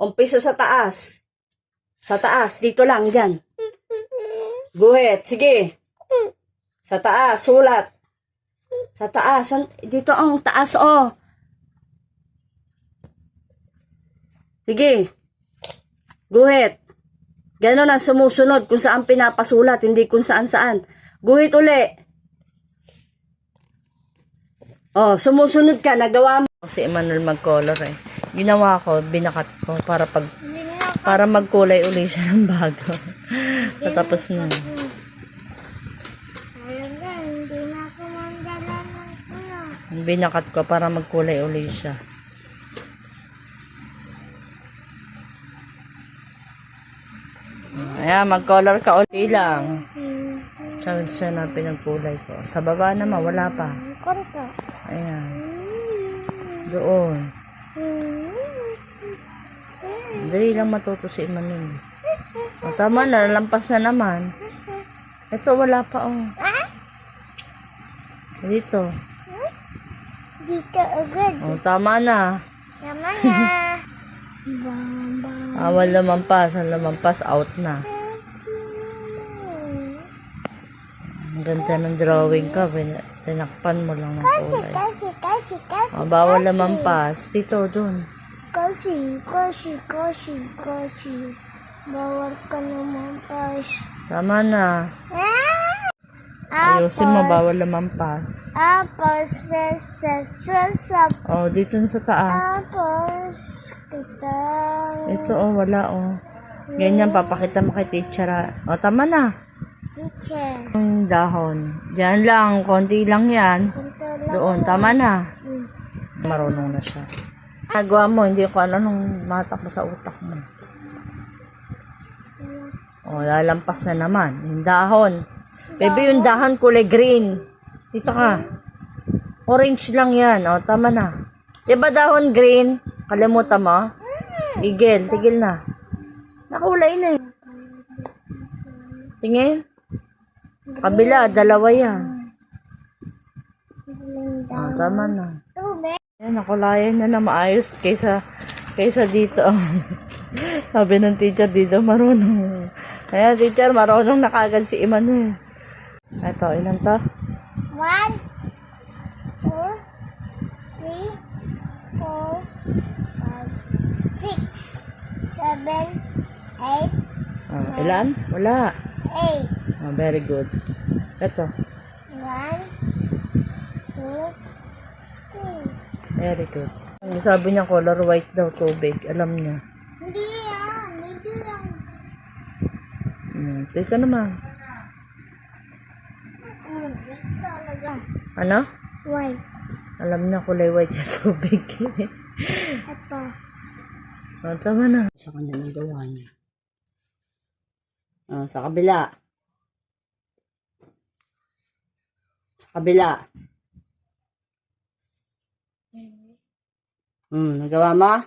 Umpisa sa taas. Sa taas, dito lang, dyan. Guhit, sige. Sa taas, sulat. Sa taas, dito ang taas, oh. Sige. Guhit. Ganon ang sumusunod kung saan pinapasulat, hindi kung saan-saan. Guhit uli. Oh, sumusunod ka, nagawa mo. Si Emmanuel mag-color eh. Ginawa ko, binakat ko para magkulay uli siya ng bago. Tapos na. Binakat ko para magkulay uli siya. Ayan, mag-color ka ulit lang. Siya na pinagkulay ko. Sa baba naman, wala pa. Ayan. Doon. Dali lang matuto si Emmanuel. O, tama na, nalampas na naman. Ito, wala pa, oh. Dito. Dito agad. O, tama na. Tama na. Awal lamampas. Ang lamampas, out na. Ang ganda ng drawing ka. Tinakpan mo lang ng kulay. Kasi. O, bawal lamampas. Dito, dun. Kasi. Bawal ka naman, guys. Tama na. Ayusin mo, bawal lamampas. Apos, O, dito na sa taas. Apos, kita. Ito, oh, wala, oh. Ganyan, papakita mo kay teacher. O, tama na. Teacher. Yung dahon. Diyan lang, konti lang yan. Doon, tama na. Marunong na siya. Nagawa mo, hindi ko alam nung matakbo sa utak mo. O, lalampas na naman. Yung dahon. Baby, yung dahon kulay green. Dito ka. Orange lang yan. O, tama na. Diba dahon green? Kalimutan mo? Tigil na. Nakulay na eh. Tingin. Kabila, dalawa yan. O, tama na. Ayan, nakulayan na maayos kaysa dito. Sabi ng teacher dito, marunong. Ayan, teacher, marunong na kagad si Emmanuel. Ito, ilan to? 1, 2, 3, 4, 5, 6, 7, 8, Ilan? Wala. 8. Very good. Ito. 1, 2, 3. Very good. Sabi niya color white daw, tubig. Alam niya. Hindi yan. Hindi yan. Ito naman. Talaga. Ano? White. Alam niya kulay white yung tubig. Ito. Tama na. Sa kanya ng gawa niya. Sa kabila. Sa kabila. Nagawa mo?